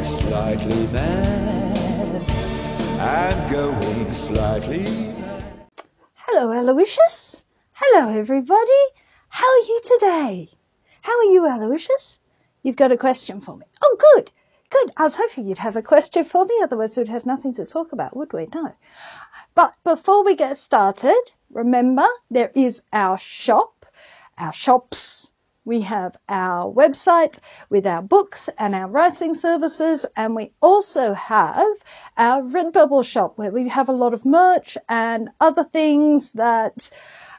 slightly mad. I'm going slightly mad. Hello, Aloysius. Hello, everybody. How are you today? How are you, Aloysius? You've got a question for me. Oh, good. Good. I was hoping you'd have a question for me. Otherwise, we'd have nothing to talk about, would we? No. But before we get started, remember, there is our shop, our shops. We have our website with our books and our writing services, and we also have our Redbubble shop where we have a lot of merch and other things that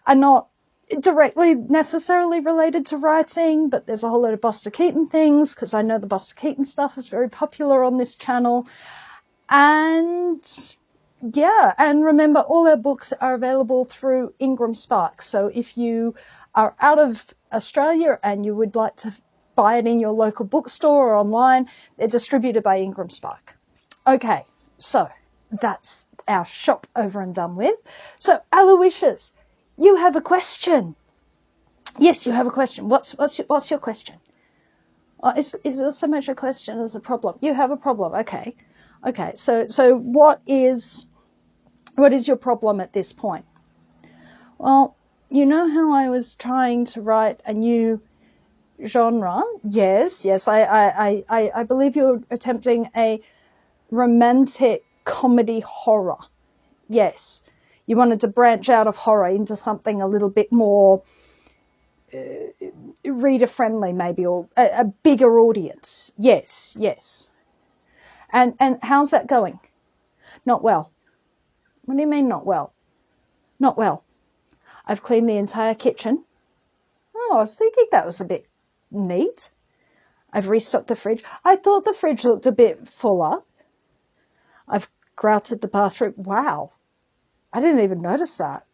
are not directly necessarily related to writing, but there's a whole lot of Buster Keaton things because I know the Buster Keaton stuff is very popular on this channel. And yeah, and remember, all our books are available through Ingram Spark. So if you are out of Australia and you would like to buy it in your local bookstore or online, they're distributed by Ingram Spark. Okay, so that's our shop over and done with. So Aloysius, you have a question. Yes, you have a question. What's your question? Is it so much a question as a problem? You have a problem. Okay. So what is your problem at this point? Well, you know how I was trying to write a new genre? Yes. I believe you're attempting a romantic comedy horror. Yes. You wanted to branch out of horror into something a little bit more reader-friendly, maybe, or a bigger audience. Yes. And how's that going? Not well. What do you mean not well? Not well. I've cleaned the entire kitchen. Oh, I was thinking that was a bit neat. I've restocked the fridge. I thought the fridge looked a bit fuller. I've grouted the bathroom. Wow. I didn't even notice that.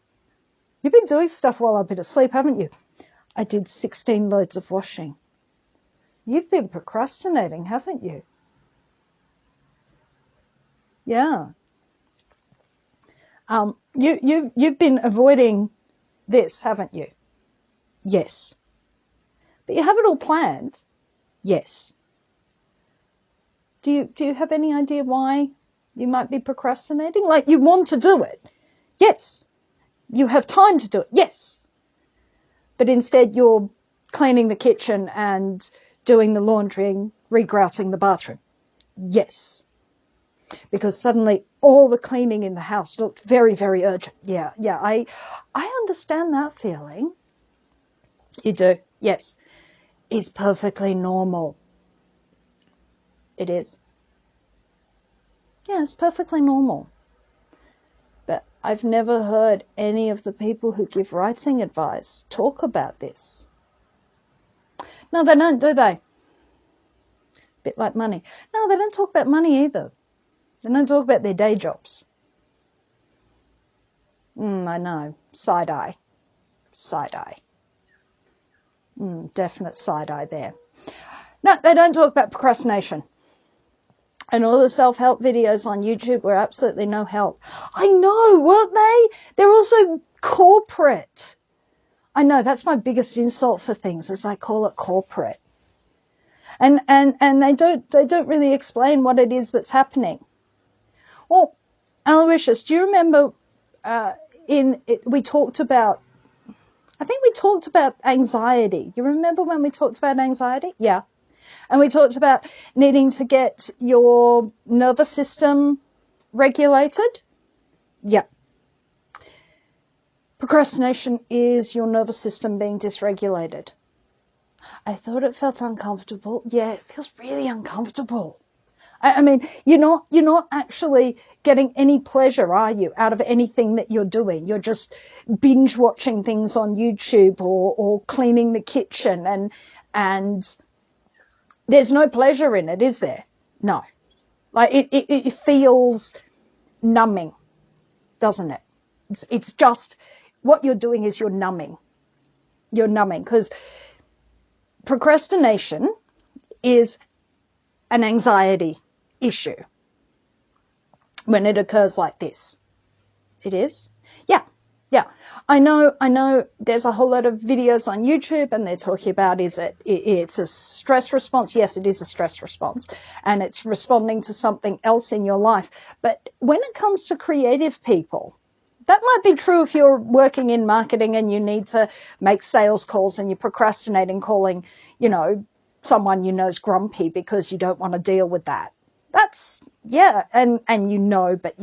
You've been doing stuff while I've been asleep, haven't you? I did 16 loads of washing. You've been procrastinating, haven't you? Yeah. You've been avoiding this, haven't you? Yes. But you have it all planned? Yes. Do you have any idea why you might be procrastinating? Like, you want to do it? Yes. You have time to do it? Yes. But instead you're cleaning the kitchen and doing the laundry and regrouting the bathroom? Yes. Because suddenly all the cleaning in the house looked very, very urgent. Yeah, I understand that feeling. You do? Yes. It's perfectly normal. It is. Yeah, it's perfectly normal. But I've never heard any of the people who give writing advice talk about this. No, they don't, do they? Bit like money. No, they don't talk about money either. They don't talk about their day jobs. I know. Side-eye. Side-eye. Definite side-eye there. No, they don't talk about procrastination. And all the self-help videos on YouTube were absolutely no help. I know, weren't they? They're also corporate. I know, that's my biggest insult for things, is I call it corporate. And they don't really explain what it is that's happening. Well, Aloysius, do you remember we talked about, I think we talked about anxiety. You remember when we talked about anxiety? Yeah. And we talked about needing to get your nervous system regulated? Yeah. Procrastination is your nervous system being dysregulated. I thought it felt uncomfortable. Yeah, it feels really uncomfortable. I mean, you're not actually getting any pleasure, are you, out of anything that you're doing? You're just binge watching things on YouTube or cleaning the kitchen, and there's no pleasure in it, is there? No. Like it feels numbing, doesn't it? It's just what you're doing is you're numbing. You're numbing because procrastination is an anxiety issue when it occurs like this. It is? Yeah. Yeah, I know there's a whole lot of videos on YouTube and they're talking about, it's a stress response? Yes, it is a stress response, and it's responding to something else in your life. But when it comes to creative people, that might be true if you're working in marketing and you need to make sales calls and you're procrastinating calling, someone you know is grumpy because you don't want to deal with that. That's, yeah, and but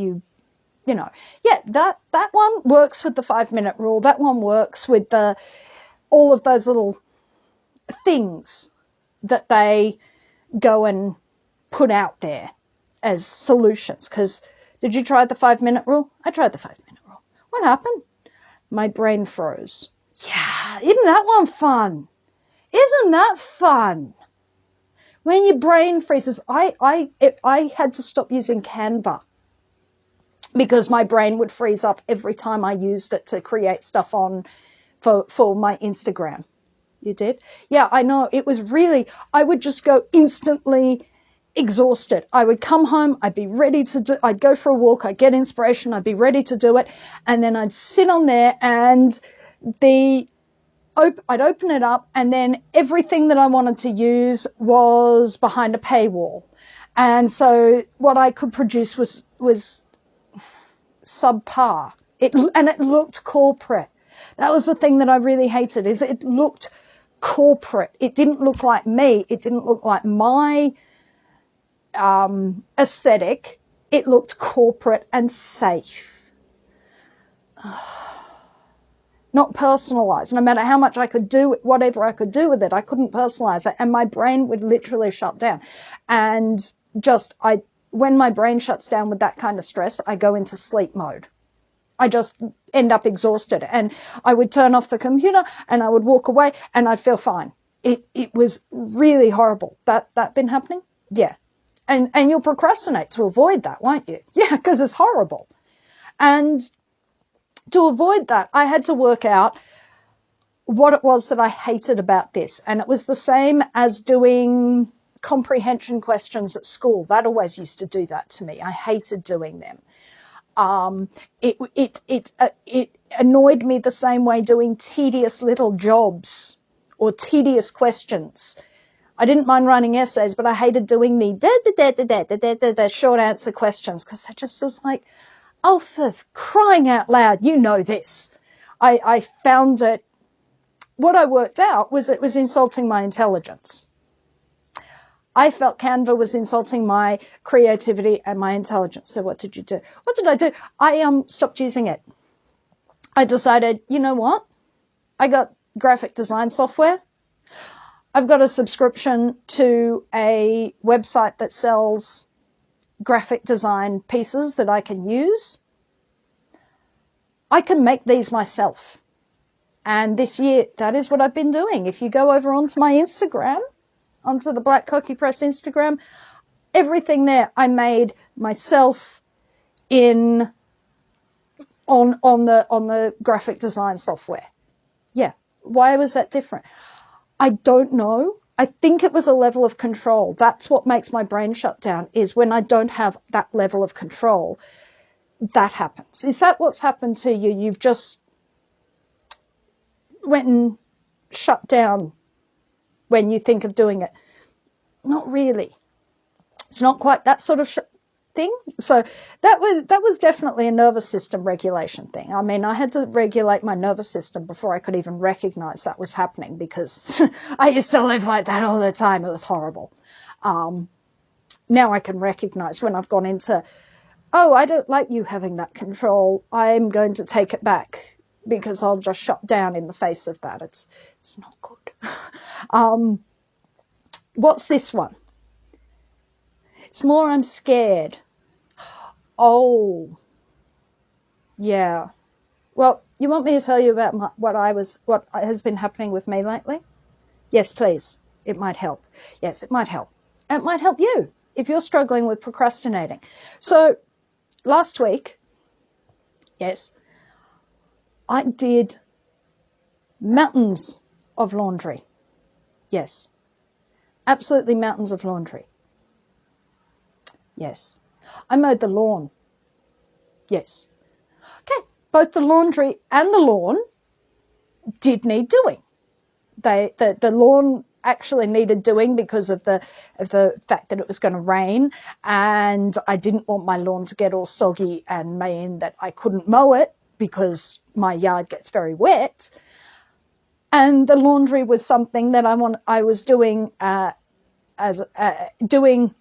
yeah, that one works with the 5-minute rule. That one works with all of those little things that they go and put out there as solutions. Because did you try the 5-minute rule? I tried the 5-minute rule. What happened? My brain froze. Yeah, isn't that one fun? Isn't that fun? When your brain freezes, I had to stop using Canva because my brain would freeze up every time I used it to create stuff for my Instagram. You did? Yeah, I know. It was really, I would just go instantly exhausted. I would come home, I'd be ready to do, I'd go for a walk, I'd get inspiration, I'd be ready to do it. And then I'd sit on there and I'd open it up, and then everything that I wanted to use was behind a paywall. And so what I could produce was subpar. It looked corporate. That was the thing that I really hated, is it looked corporate. It didn't look like me. It didn't look like my aesthetic. It looked corporate and safe. Not personalized. No matter how much I could do, whatever I could do with it, I couldn't personalize it. And my brain would literally shut down. And when my brain shuts down with that kind of stress, I go into sleep mode. I just end up exhausted, and I would turn off the computer and I would walk away and I'd feel fine. It was really horrible. That been happening? Yeah. And you'll procrastinate to avoid that, won't you? Yeah, because it's horrible. And to avoid that, I had to work out what it was that I hated about this. And it was the same as doing comprehension questions at school. That always used to do that to me. I hated doing them. It annoyed me the same way doing tedious little jobs or tedious questions. I didn't mind writing essays, but I hated doing the short answer questions, because I just was like, oh, for crying out loud, you know this. I found it, what I worked out was it was insulting my intelligence. I felt Canva was insulting my creativity and my intelligence. So what did you do? What did I do? I stopped using it. I decided, you know what? I got graphic design software. I've got a subscription to a website that sells graphic design pieces that I can use. I can make these myself. And this year, that is what I've been doing. If you go over onto my Instagram, onto the Black Cockie Press Instagram, everything there I made myself on the graphic design software. Yeah. Why was that different? I don't know. I think it was a level of control. That's what makes my brain shut down, is when I don't have that level of control, that happens. Is that what's happened to you? You've just went and shut down when you think of doing it? Not really. It's not quite that sort of thing. So that was definitely a nervous system regulation thing. I mean, I had to regulate my nervous system before I could even recognize that was happening, because I used to live like that all the time. It was horrible. Now I can recognize when I've gone into, oh, I don't like you having that control. I'm going to take it back, because I'll just shut down in the face of that. It's not good. What's this one? It's more, I'm scared. Oh, yeah. Well, you want me to tell you about what has been happening with me lately? Yes, please. It might help. Yes, it might help. It might help you if you're struggling with procrastinating. So last week, yes, I did mountains of laundry. Yes, absolutely mountains of laundry. Yes. I mowed the lawn. Yes. Okay, both the laundry and the lawn did need doing. The lawn actually needed doing because of the fact that it was going to rain, and I didn't want my lawn to get all soggy and mean that I couldn't mow it because my yard gets very wet. And the laundry was something that I was doing doing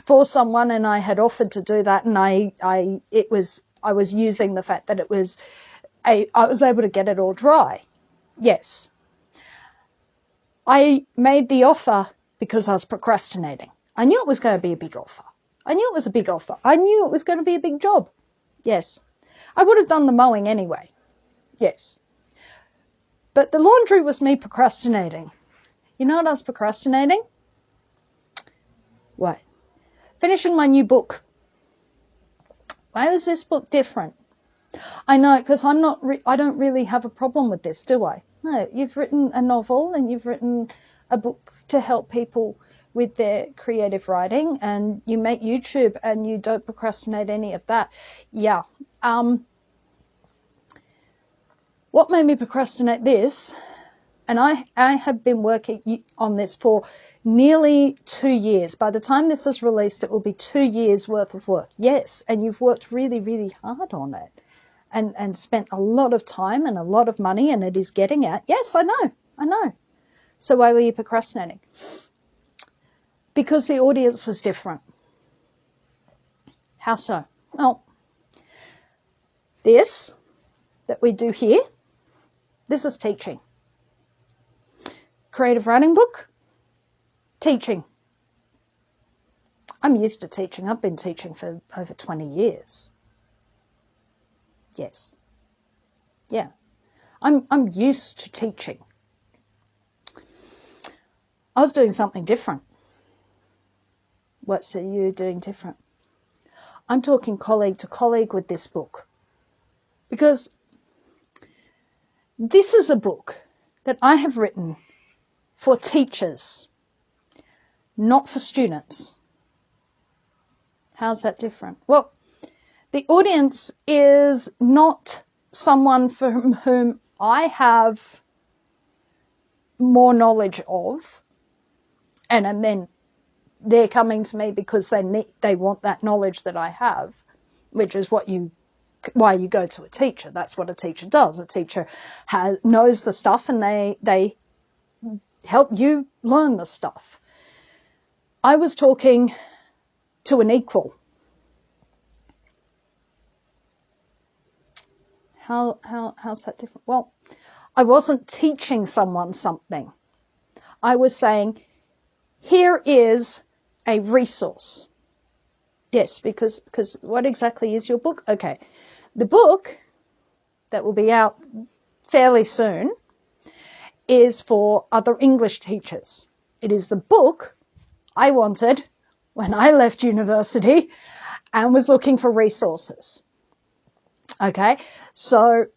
for someone, and I had offered to do that, and I was using the fact that I was able to get it all dry. Yes. I made the offer because I was procrastinating. I knew it was going to be a big offer. I knew it was a big offer. I knew it was going to be a big job. Yes. I would have done the mowing anyway. Yes. But the laundry was me procrastinating. You know what I was procrastinating? What? Finishing my new book. Why was this book different? I know, because I don't really have a problem with this, do I? No, you've written a novel and you've written a book to help people with their creative writing, and you make YouTube and you don't procrastinate any of that. Yeah. What made me procrastinate this, and I have been working on this for nearly 2 years. By the time this is released, it will be 2 years worth of work. Yes, and you've worked really, really hard on it. And spent a lot of time and a lot of money, and it is getting out. Yes, I know. So why were you procrastinating? Because the audience was different. How so? Well, this that we do here, this is teaching. Creative writing book, teaching. I'm used to teaching. I've been teaching for over 20 years. Yes. Yeah. I'm used to teaching. I was doing something different. What's you doing different? I'm talking colleague to colleague with this book. Because this is a book that I have written for teachers, not for students. How's that different? Well, the audience is not someone from whom I have more knowledge of, and then they're coming to me because they want that knowledge that I have, which is why you go to a teacher. That's what a teacher does. A teacher knows the stuff, and they help you learn the stuff. I was talking to an equal. How's that different? Well, I wasn't teaching someone something. I was saying, here is a resource. Yes, because what exactly is your book? Okay, the book that will be out fairly soon is for other English teachers. It is the book I wanted when I left university and was looking for resources. Okay, so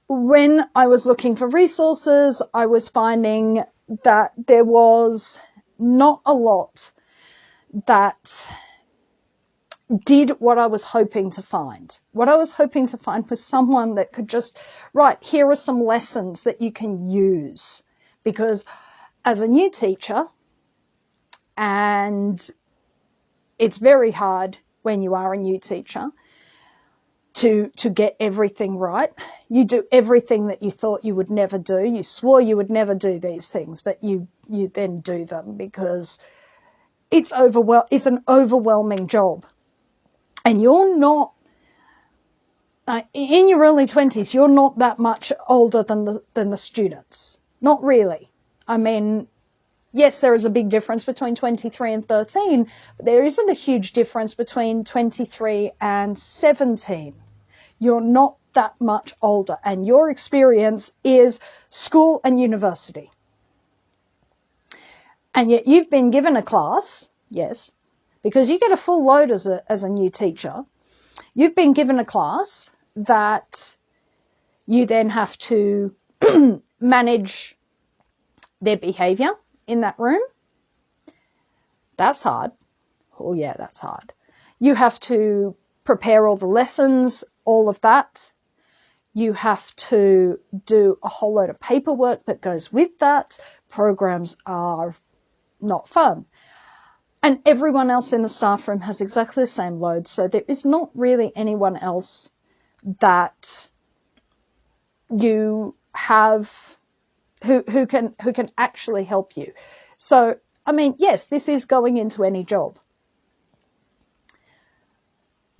when I was looking for resources, I was finding that there was not a lot that did what I was hoping to find. What I was hoping to find was someone that could just, right, here are some lessons that you can use. Because as a new teacher, and it's very hard when you are a new teacher to get everything right. You do everything that you thought you would never do. You swore you would never do these things, but you then do them because it's an overwhelming job. And you're not, in your early 20s, you're not that much older than the students. Not really. I mean, yes, there is a big difference between 23 and 13, but there isn't a huge difference between 23 and 17. You're not that much older, and your experience is school and university. And yet you've been given a class, yes, because you get a full load as a new teacher. You've been given a class that you then have to manage their behavior in that room. That's hard. Oh yeah, that's hard. You have to prepare all the lessons, all of that. You have to do a whole load of paperwork that goes with that. Programs are not fun. And everyone else in the staff room has exactly the same load, so there is not really anyone else that you have who can actually help you. So, I mean, yes, this is going into any job.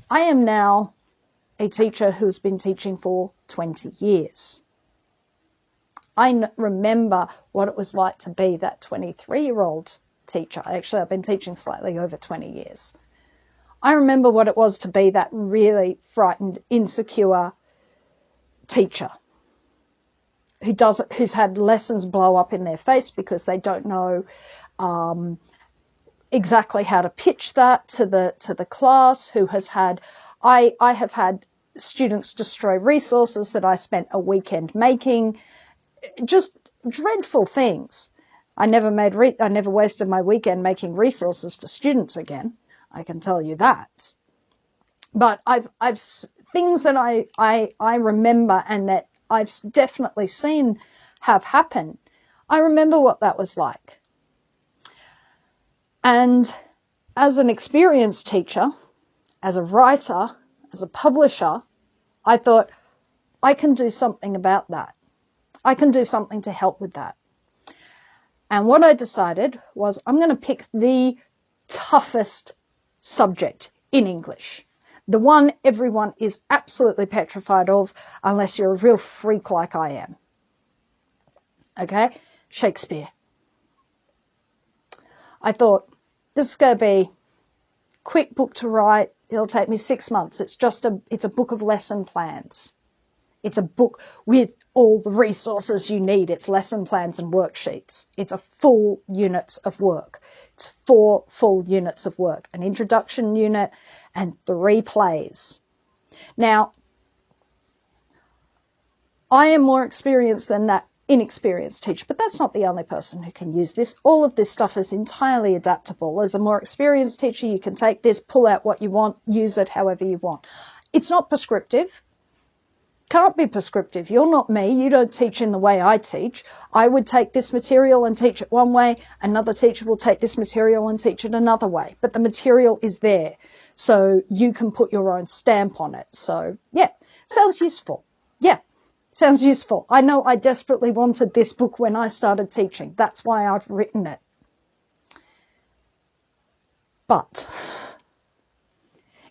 I am now a teacher who's been teaching for 20 years. I remember what it was like to be that 23-year-old teacher. Actually, I've been teaching slightly over 20 years. I remember what it was to be that really frightened, insecure teacher who's had lessons blow up in their face because they don't know exactly how to pitch that to the class, who has had, I have had students destroy resources that I spent a weekend making, just dreadful things. I never wasted my weekend making resources for students again. I can tell you that. But I've things that I remember and that I've definitely seen have happened. I remember what that was like. And as an experienced teacher, as a writer, as a publisher, I thought, I can do something about that. I can do something to help with that. And what I decided was I'm going to pick the toughest subject in English. The one everyone is absolutely petrified of, unless you're a real freak like I am. Okay? Shakespeare. I thought, this is going to be a quick book to write. It'll take me 6 months. It's a book of lesson plans. It's a book with all the resources you need. It's lesson plans and worksheets. It's a full unit of work. It's 4 full units of work, an introduction unit and 3 plays. Now, I am more experienced than that inexperienced teacher, but that's not the only person who can use this. All of this stuff is entirely adaptable. As a more experienced teacher, you can take this, pull out what you want, use it however you want. It's not prescriptive. Can't be prescriptive. You're not me. You don't teach in the way I teach. I would take this material and teach it one way. Another teacher will take this material and teach it another way. But the material is there, so you can put your own stamp on it. So, yeah, sounds useful. Yeah, sounds useful. I know I desperately wanted this book when I started teaching. That's why I've written it. But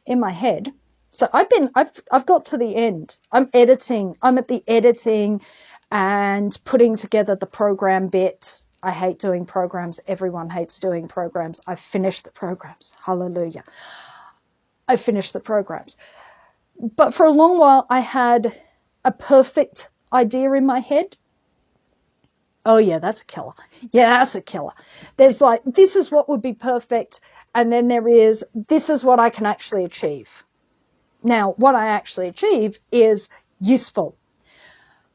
in my head, so I've got to the end. I'm editing. I'm at the editing and putting together the program bit. I hate doing programs. Everyone hates doing programs. I've finished the programs. Hallelujah. I finished the programs. But for a long while, I had a perfect idea in my head. Oh yeah, that's a killer. Yeah, that's a killer. There's like, this is what would be perfect. And then there is, this is what I can actually achieve. Now, what I actually achieve is useful.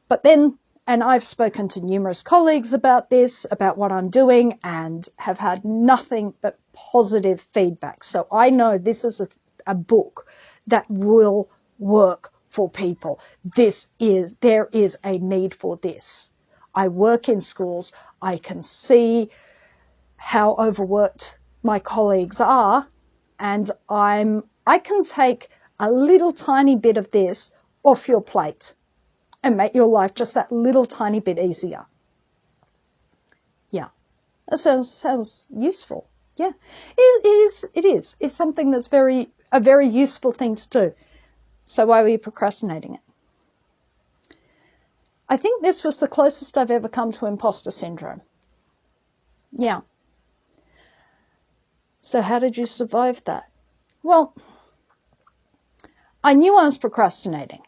But then, and I've spoken to numerous colleagues about this, about what I'm doing, and have had nothing but positive feedback. So I know this is a book that will work for people. There is a need for this. I work in schools. I can see how overworked my colleagues are, and I can take a little tiny bit of this off your plate and make your life just that little tiny bit easier. Yeah, that sounds useful. Yeah, it is. It's something that's a very useful thing to do. So why were you procrastinating it? I think this was the closest I've ever come to imposter syndrome. Yeah. So how did you survive that? Well, I knew I was procrastinating.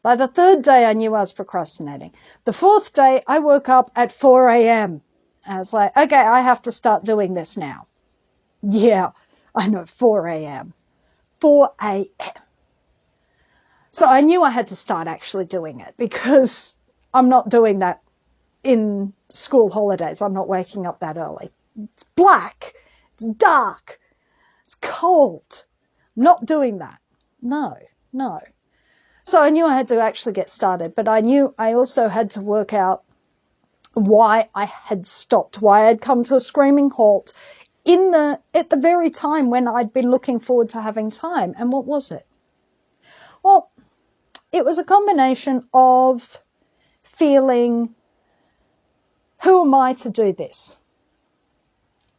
By the 3rd day, I knew I was procrastinating. The 4th day, I woke up at 4 a.m. I was like, okay, I have to start doing this now. Yeah, I know, 4 a.m. 4 a.m. So I knew I had to start actually doing it, because I'm not doing that in school holidays. I'm not waking up that early. It's black. It's dark. It's cold. I'm not doing that. No. So I knew I had to actually get started, but I knew I also had to work out why I had stopped, why I'd come to a screaming halt at the very time when I'd been looking forward to having time. And what was it? Well, it was a combination of feeling, who am I to do this?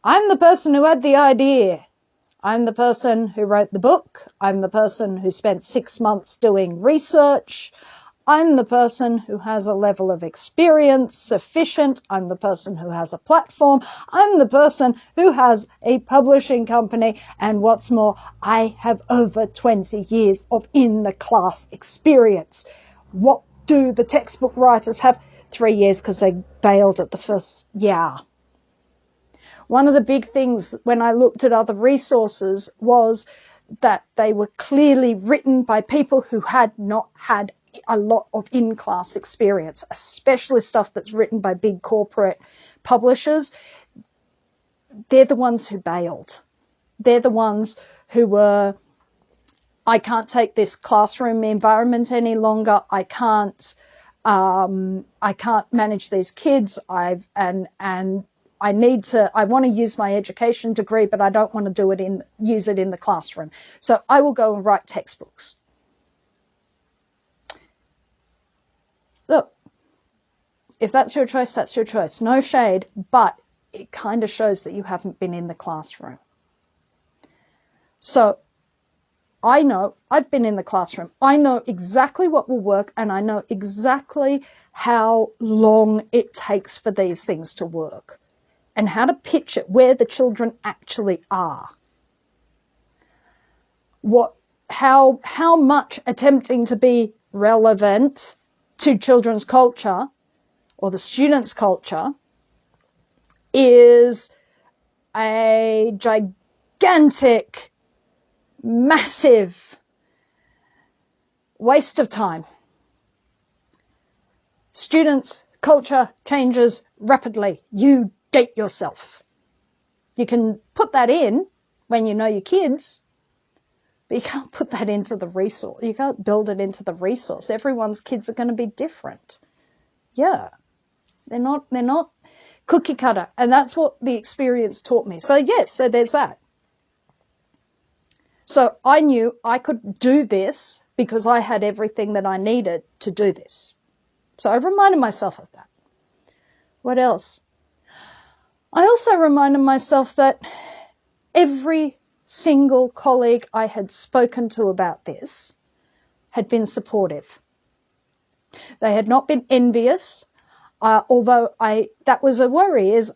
I'm the person who had the idea. I'm the person who wrote the book. I'm the person who spent 6 months doing research. I'm the person who has a level of experience sufficient. I'm the person who has a platform. I'm the person who has a publishing company. And what's more, I have over 20 years of in-the-class experience. What do the textbook writers have? 3 years because they bailed at the first year. One of the big things when I looked at other resources was that they were clearly written by people who had not had a lot of in-class experience, especially stuff that's written by big corporate publishers. They're the ones who bailed. They're the ones who were, I can't take this classroom environment any longer. I can't manage these kids. I want to use my education degree, but I don't want to use it in the classroom. So I will go and write textbooks. Look, if that's your choice, that's your choice. No shade, but it kind of shows that you haven't been in the classroom. So I know, I've been in the classroom. I know exactly what will work, and I know exactly how long it takes for these things to work and how to pitch it, where the children actually are. How much attempting to be relevant to children's culture or the students' culture is a gigantic, massive waste of time. Students' culture changes rapidly. You date yourself. You can put that in when you know your kids, but you can't put that into the resource. You can't build it into the resource. Everyone's kids are going to be different. Yeah. They're not cookie cutter. And that's what the experience taught me. So yes, so there's that. So I knew I could do this because I had everything that I needed to do this. So I reminded myself of that. What else? I also reminded myself that every single colleague I had spoken to about this had been supportive. They had not been envious, although that was a worry, is,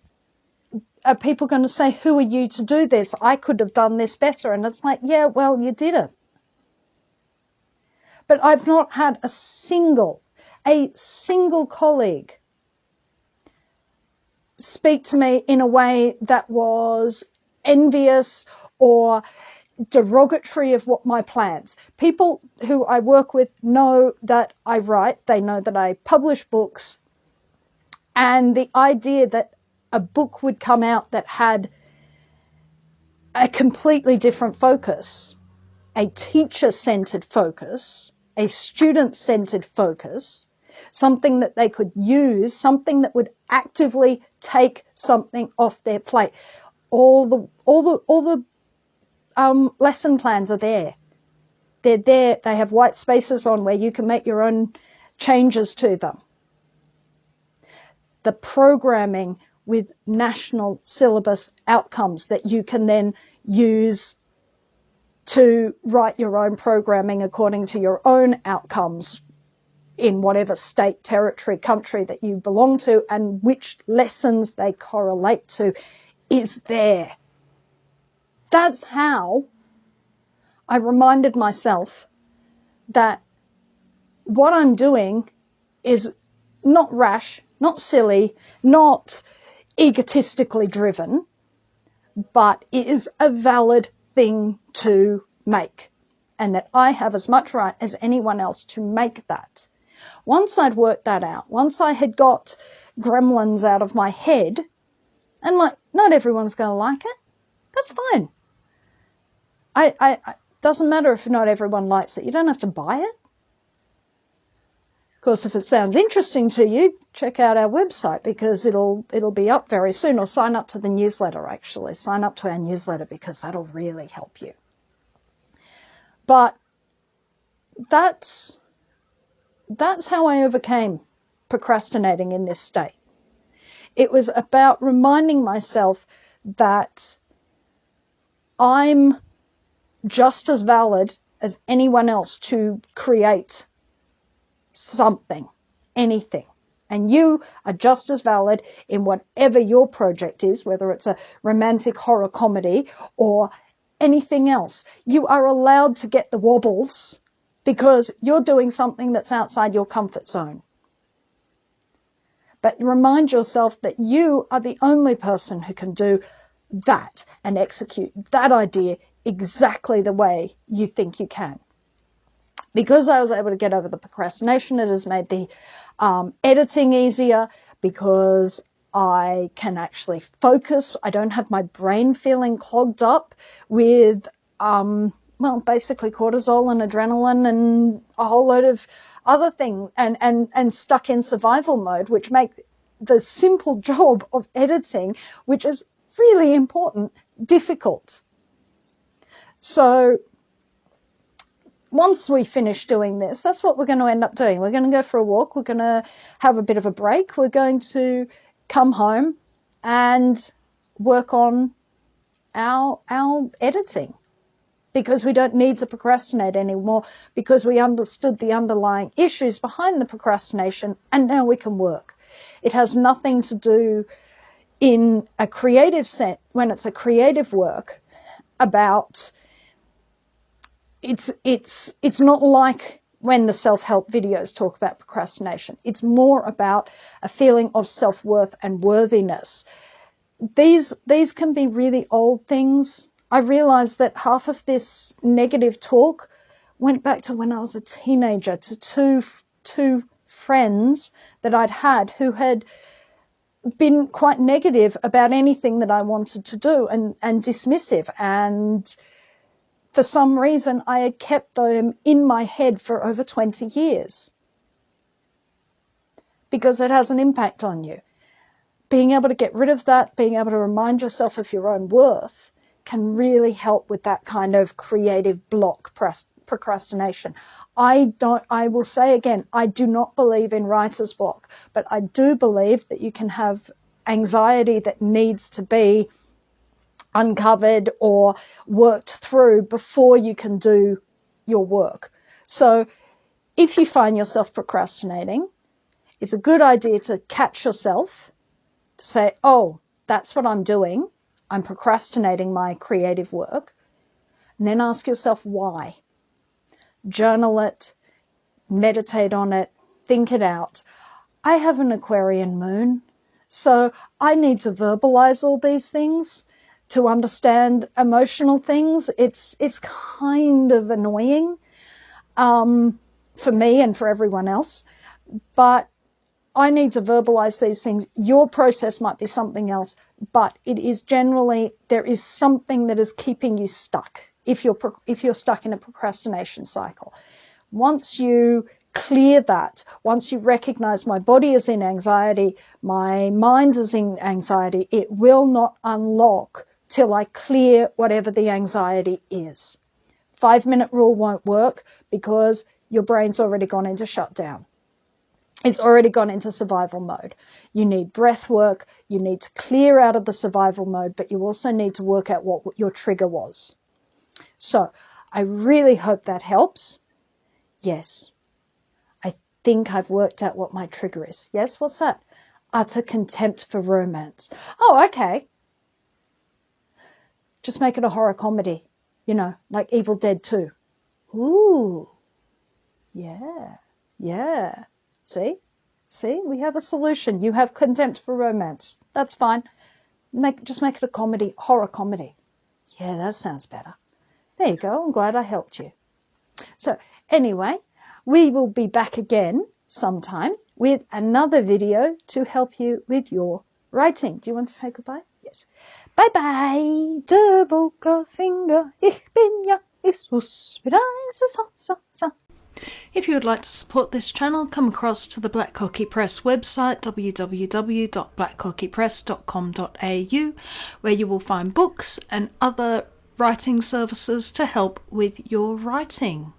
are people going to say, who are you to do this? I could have done this better. And it's like, yeah, well, you didn't. But I've not had a single colleague speak to me in a way that was envious or derogatory of what my plans. People who I work with know that I write, they know that I publish books, and the idea that a book would come out that had a completely different focus, a teacher-centered focus, a student-centered focus, something that they could use, something that would actively take something off their plate. All the lesson plans are there. They're there. They have white spaces on where you can make your own changes to them. The programming with national syllabus outcomes that you can then use to write your own programming according to your own outcomes in whatever state, territory, country that you belong to, and which lessons they correlate to is there. That's how I reminded myself that what I'm doing is not rash, not silly, not egotistically driven, but it is a valid thing to make, and that I have as much right as anyone else to make that. Once I'd worked that out, once I had got gremlins out of my head, and like, not everyone's going to like it, that's fine. I doesn't matter if not everyone likes it. You don't have to buy it. Of course, if it sounds interesting to you, check out our website, because it'll be up very soon, or sign up to the newsletter, actually. Sign up to our newsletter, because that'll really help you. But that's how I overcame procrastinating in this state. It was about reminding myself that I'm just as valid as anyone else to create something, anything. And you are just as valid in whatever your project is, whether it's a romantic horror comedy or anything else. You are allowed to get the wobbles because you're doing something that's outside your comfort zone. But remind yourself that you are the only person who can do that and execute that idea exactly the way you think you can. Because I was able to get over the procrastination, it has made the editing easier, because I can actually focus. I don't have my brain feeling clogged up with, basically cortisol and adrenaline and a whole load of other things, and stuck in survival mode, which make the simple job of editing, which is really important, difficult. So once we finish doing this, that's what we're going to end up doing. We're going to go for a walk. We're going to have a bit of a break. We're going to come home and work on our editing, because we don't need to procrastinate anymore, because we understood the underlying issues behind the procrastination, and now we can work. It has nothing to do in a creative sense, when it's a creative work, about it's not like when the self-help videos talk about procrastination. It's more about a feeling of self-worth and worthiness. These can be really old things. I realized that half of this negative talk went back to when I was a teenager, to two friends that I'd had who had been quite negative about anything that I wanted to do, and dismissive. And for some reason, I had kept them in my head for over 20 years, because it has an impact on you. Being able to get rid of that, being able to remind yourself of your own worth, can really help with that kind of creative block, procrastination. I will say again, I do not believe in writer's block, but I do believe that you can have anxiety that needs to be uncovered or worked through before you can do your work. So if you find yourself procrastinating, it's a good idea to catch yourself, to say, oh, that's what I'm doing. I'm procrastinating my creative work. And then ask yourself why. Journal it, meditate on it, think it out. I have an Aquarian moon, so I need to verbalize all these things to understand emotional things. It's kind of annoying for me and for everyone else, but I need to verbalize these things. Your process might be something else, but it is generally, there is something that is keeping you stuck if you're stuck in a procrastination cycle. Once you clear that, once you recognize my body is in anxiety, my mind is in anxiety, it will not unlock till I clear whatever the anxiety is. 5-minute rule won't work, because your brain's already gone into shutdown. It's already gone into survival mode. You need breath work. You need to clear out of the survival mode, but you also need to work out what your trigger was. So I really hope that helps. Yes, I think I've worked out what my trigger is. Yes, what's that? Utter contempt for romance. Oh, okay. Just make it a horror comedy, like Evil Dead 2. Ooh, yeah. See, we have a solution. You have contempt for romance. That's fine. Just make it a comedy, horror comedy. Yeah, that sounds better. There you go. I'm glad I helped you. So anyway, we will be back again sometime with another video to help you with your writing. Do you want to say goodbye? Yes. Bye-bye. Der Finger. Ich bin ja Jesus. If you would like to support this channel, come across to the Black Cockie Press website, www.blackcockiepress.com.au, where you will find books and other writing services to help with your writing.